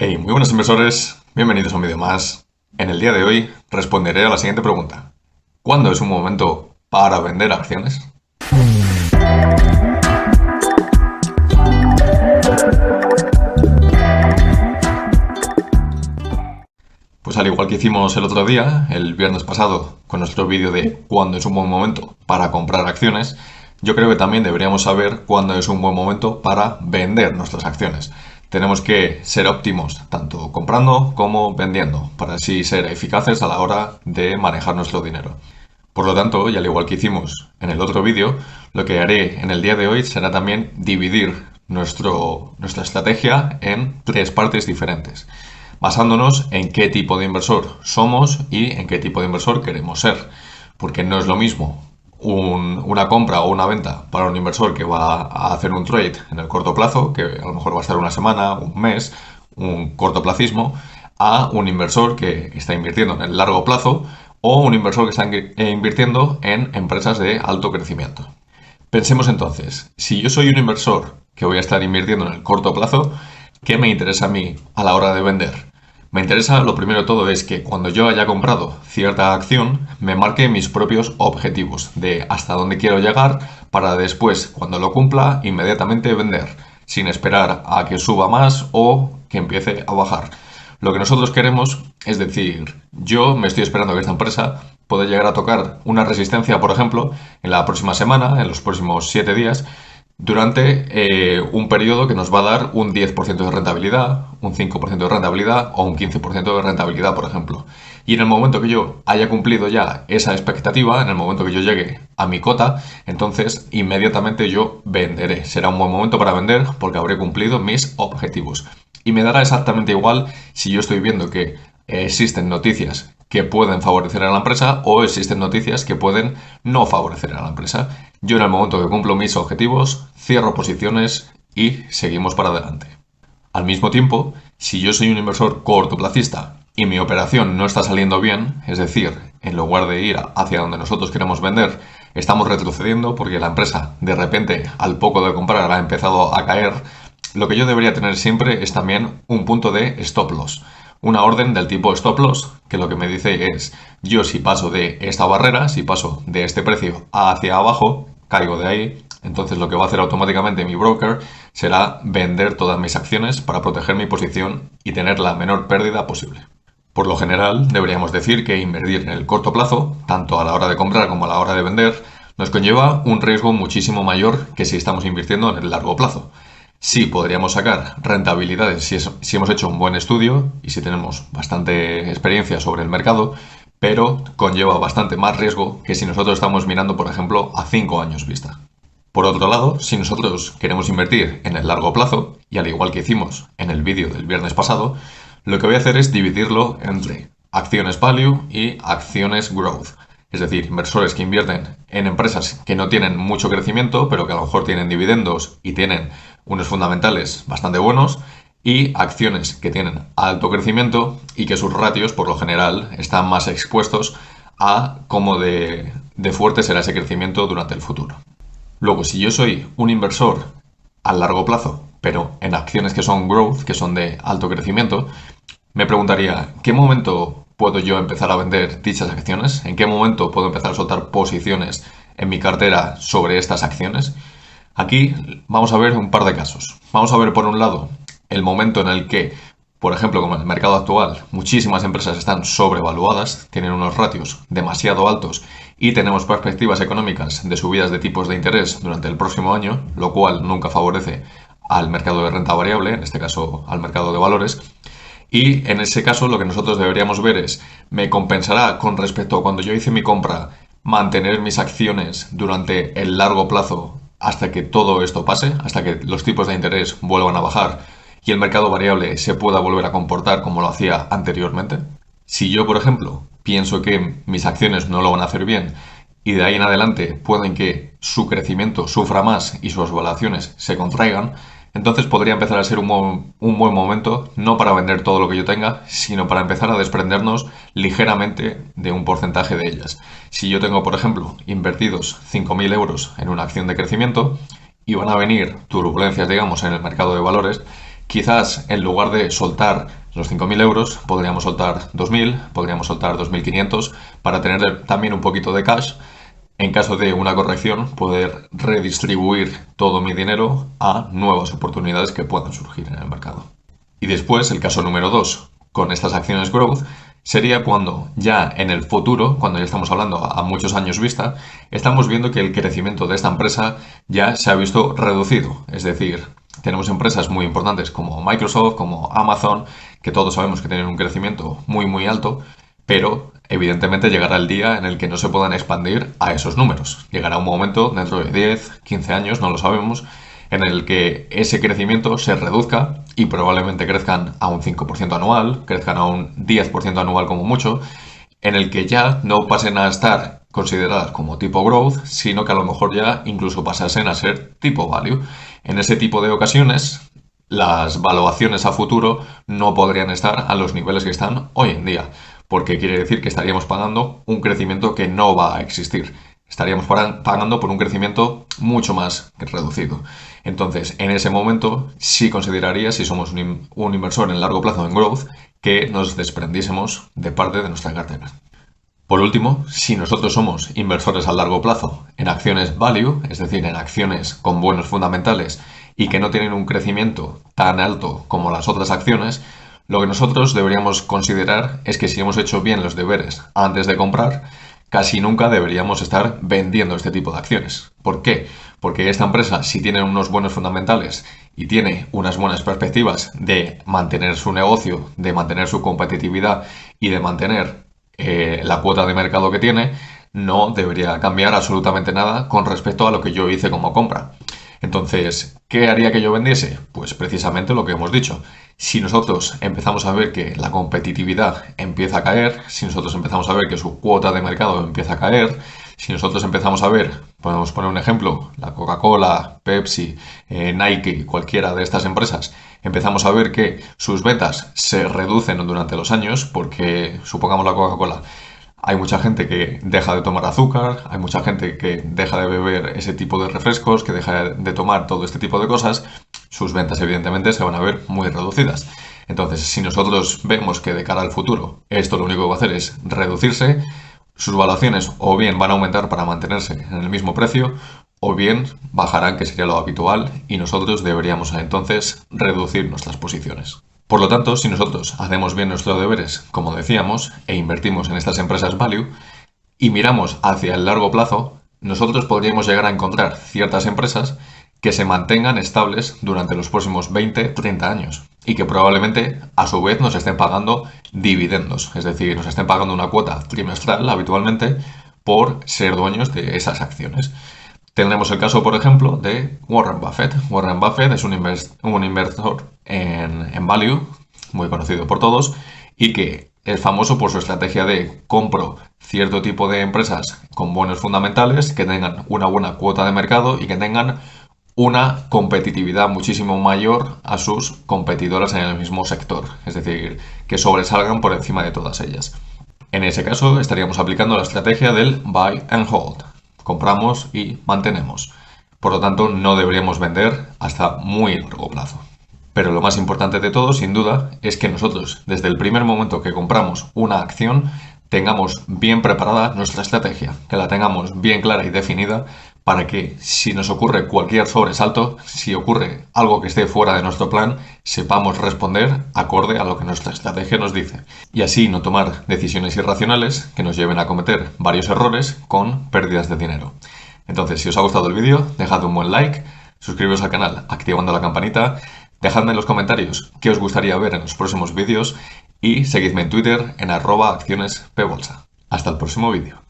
Hey, muy buenos inversores, bienvenidos a un vídeo más. En el día de hoy responderé a la siguiente pregunta. ¿Cuándo es un momento para vender acciones? Pues al igual que hicimos el otro día, el viernes pasado, con nuestro vídeo de cuándo es un buen momento para comprar acciones, yo creo que también deberíamos saber cuándo es un buen momento para vender nuestras acciones. Tenemos que ser óptimos tanto comprando como vendiendo, para así ser eficaces a la hora de manejar nuestro dinero. Por lo tanto, y al igual que hicimos en el otro vídeo, lo que haré en el día de hoy será también dividir nuestra estrategia en tres partes diferentes, basándonos en qué tipo de inversor somos y en qué tipo de inversor queremos ser. Porque no es lo mismo una compra o una venta para un inversor que va a hacer un trade en el corto plazo, que a lo mejor va a estar una semana, un mes, un cortoplacismo, a un inversor que está invirtiendo en el largo plazo o un inversor que está invirtiendo en empresas de alto crecimiento. Pensemos entonces, si yo soy un inversor que voy a estar invirtiendo en el corto plazo, ¿qué me interesa a mí a la hora de vender? Me interesa, lo primero de todo, es que cuando yo haya comprado cierta acción, me marque mis propios objetivos de hasta dónde quiero llegar para después, cuando lo cumpla, inmediatamente vender, sin esperar a que suba más o que empiece a bajar. Lo que nosotros queremos es decir, yo me estoy esperando que esta empresa pueda llegar a tocar una resistencia, por ejemplo, en la próxima semana, en los próximos 7 días, durante un periodo que nos va a dar un 10% de rentabilidad, un 5% de rentabilidad o un 15% de rentabilidad, por ejemplo. Y en el momento que yo haya cumplido ya esa expectativa, en el momento que yo llegue a mi cota, entonces inmediatamente yo venderé. Será un buen momento para vender porque habré cumplido mis objetivos. Y me dará exactamente igual si yo estoy viendo que existen noticias que pueden favorecer a la empresa o existen noticias que pueden no favorecer a la empresa. Yo en el momento que cumplo mis objetivos, cierro posiciones y seguimos para adelante. Al mismo tiempo, si yo soy un inversor cortoplacista y mi operación no está saliendo bien, es decir, en lugar de ir hacia donde nosotros queremos vender, estamos retrocediendo porque la empresa de repente al poco de comprar ha empezado a caer, lo que yo debería tener siempre es también un punto de stop loss. Una orden del tipo stop loss, que lo que me dice es, yo si paso de esta barrera, si paso de este precio hacia abajo, caigo de ahí, entonces lo que va a hacer automáticamente mi broker será vender todas mis acciones para proteger mi posición y tener la menor pérdida posible. Por lo general, deberíamos decir que invertir en el corto plazo, tanto a la hora de comprar como a la hora de vender, nos conlleva un riesgo muchísimo mayor que si estamos invirtiendo en el largo plazo. Sí, podríamos sacar rentabilidades si hemos hecho un buen estudio y si tenemos bastante experiencia sobre el mercado, pero conlleva bastante más riesgo que si nosotros estamos mirando, por ejemplo, a 5 años vista. Por otro lado, si nosotros queremos invertir en el largo plazo, y al igual que hicimos en el vídeo del viernes pasado, lo que voy a hacer es dividirlo entre acciones value y acciones growth. Es decir, inversores que invierten en empresas que no tienen mucho crecimiento, pero que a lo mejor tienen dividendos y tienen unos fundamentales bastante buenos, y acciones que tienen alto crecimiento y que sus ratios, por lo general, están más expuestos a cómo de fuerte será ese crecimiento durante el futuro. Luego, si yo soy un inversor a largo plazo, pero en acciones que son growth, que son de alto crecimiento, me preguntaría, ¿qué momento puedo yo empezar a vender dichas acciones? ¿En qué momento puedo empezar a soltar posiciones en mi cartera sobre estas acciones? Aquí vamos a ver un par de casos. Vamos a ver, por un lado, el momento en el que, por ejemplo, como en el mercado actual, muchísimas empresas están sobrevaluadas, tienen unos ratios demasiado altos y tenemos perspectivas económicas de subidas de tipos de interés durante el próximo año, lo cual nunca favorece al mercado de renta variable, en este caso al mercado de valores. Y en ese caso lo que nosotros deberíamos ver es, ¿me compensará con respecto a cuando yo hice mi compra mantener mis acciones durante el largo plazo hasta que todo esto pase, hasta que los tipos de interés vuelvan a bajar y el mercado variable se pueda volver a comportar como lo hacía anteriormente? Si yo, por ejemplo, pienso que mis acciones no lo van a hacer bien y de ahí en adelante pueden que su crecimiento sufra más y sus valoraciones se contraigan, entonces podría empezar a ser un buen momento no para vender todo lo que yo tenga, sino para empezar a desprendernos ligeramente de un porcentaje de ellas. Si yo tengo, por ejemplo, invertidos 5.000 euros en una acción de crecimiento y van a venir turbulencias, digamos, en el mercado de valores, Quizás en lugar de soltar los 5.000 euros, podríamos soltar 2.000, podríamos soltar 2.500 para tener también un poquito de cash. En caso de una corrección, poder redistribuir todo mi dinero a nuevas oportunidades que puedan surgir en el mercado. Y después, el caso número 2, con estas acciones growth, sería cuando ya en el futuro, cuando ya estamos hablando a muchos años vista, estamos viendo que el crecimiento de esta empresa ya se ha visto reducido. Es decir, tenemos empresas muy importantes como Microsoft, como Amazon, que todos sabemos que tienen un crecimiento muy muy alto, pero evidentemente llegará el día en el que no se puedan expandir a esos números. Llegará un momento dentro de 10, 15 años, no lo sabemos, en el que ese crecimiento se reduzca y probablemente crezcan a un 5% anual, crezcan a un 10% anual como mucho, en el que ya no pasen a estar consideradas como tipo growth, sino que a lo mejor ya incluso pasasen a ser tipo value. En ese tipo de ocasiones, las valuaciones a futuro no podrían estar a los niveles que están hoy en día, porque quiere decir que estaríamos pagando un crecimiento que no va a existir. Estaríamos pagando por un crecimiento mucho más reducido. Entonces, en ese momento, sí consideraría, si somos un inversor en largo plazo en growth, que nos desprendiésemos de parte de nuestra cartera. Por último, si nosotros somos inversores a largo plazo en acciones value, es decir, en acciones con buenos fundamentales y que no tienen un crecimiento tan alto como las otras acciones, lo que nosotros deberíamos considerar es que si hemos hecho bien los deberes antes de comprar, casi nunca deberíamos estar vendiendo este tipo de acciones. ¿Por qué? Porque esta empresa, si tiene unos buenos fundamentales y tiene unas buenas perspectivas de mantener su negocio, de mantener su competitividad y de mantener la cuota de mercado que tiene, no debería cambiar absolutamente nada con respecto a lo que yo hice como compra. Entonces, ¿qué haría que yo vendiese? Pues precisamente lo que hemos dicho. Si nosotros empezamos a ver que la competitividad empieza a caer, si nosotros empezamos a ver que su cuota de mercado empieza a caer, si nosotros empezamos a ver, podemos poner un ejemplo, la Coca-Cola, Pepsi, Nike, cualquiera de estas empresas, empezamos a ver que sus ventas se reducen durante los años, porque supongamos la Coca-Cola, hay mucha gente que deja de tomar azúcar, hay mucha gente que deja de beber ese tipo de refrescos, que deja de tomar todo este tipo de cosas, sus ventas evidentemente se van a ver muy reducidas. Entonces, si nosotros vemos que de cara al futuro esto lo único que va a hacer es reducirse, sus valuaciones o bien van a aumentar para mantenerse en el mismo precio, o bien bajarán, que sería lo habitual, y nosotros deberíamos entonces reducir nuestras posiciones. Por lo tanto, si nosotros hacemos bien nuestros deberes, como decíamos, e invertimos en estas empresas value, y miramos hacia el largo plazo, nosotros podríamos llegar a encontrar ciertas empresas que se mantengan estables durante los próximos 20-30 años y que probablemente a su vez nos estén pagando dividendos, es decir, nos estén pagando una cuota trimestral habitualmente por ser dueños de esas acciones. Tenemos el caso, por ejemplo, de Warren Buffett. Warren Buffett es un inversor en value, muy conocido por todos, y que es famoso por su estrategia de compro cierto tipo de empresas con buenos fundamentales, que tengan una buena cuota de mercado y que tengan una competitividad muchísimo mayor a sus competidoras en el mismo sector, es decir, que sobresalgan por encima de todas ellas. En ese caso estaríamos aplicando la estrategia del buy and hold. Compramos y mantenemos. Por lo tanto, no deberíamos vender hasta muy largo plazo. Pero lo más importante de todo, sin duda, es que nosotros, desde el primer momento que compramos una acción, tengamos bien preparada nuestra estrategia, que la tengamos bien clara y definida para que si nos ocurre cualquier sobresalto, si ocurre algo que esté fuera de nuestro plan, sepamos responder acorde a lo que nuestra estrategia nos dice. Y así no tomar decisiones irracionales que nos lleven a cometer varios errores con pérdidas de dinero. Entonces, si os ha gustado el vídeo, dejad un buen like, suscribiros al canal activando la campanita, dejadme en los comentarios qué os gustaría ver en los próximos vídeos y seguidme en Twitter en @accionespbolsa. Hasta el próximo vídeo.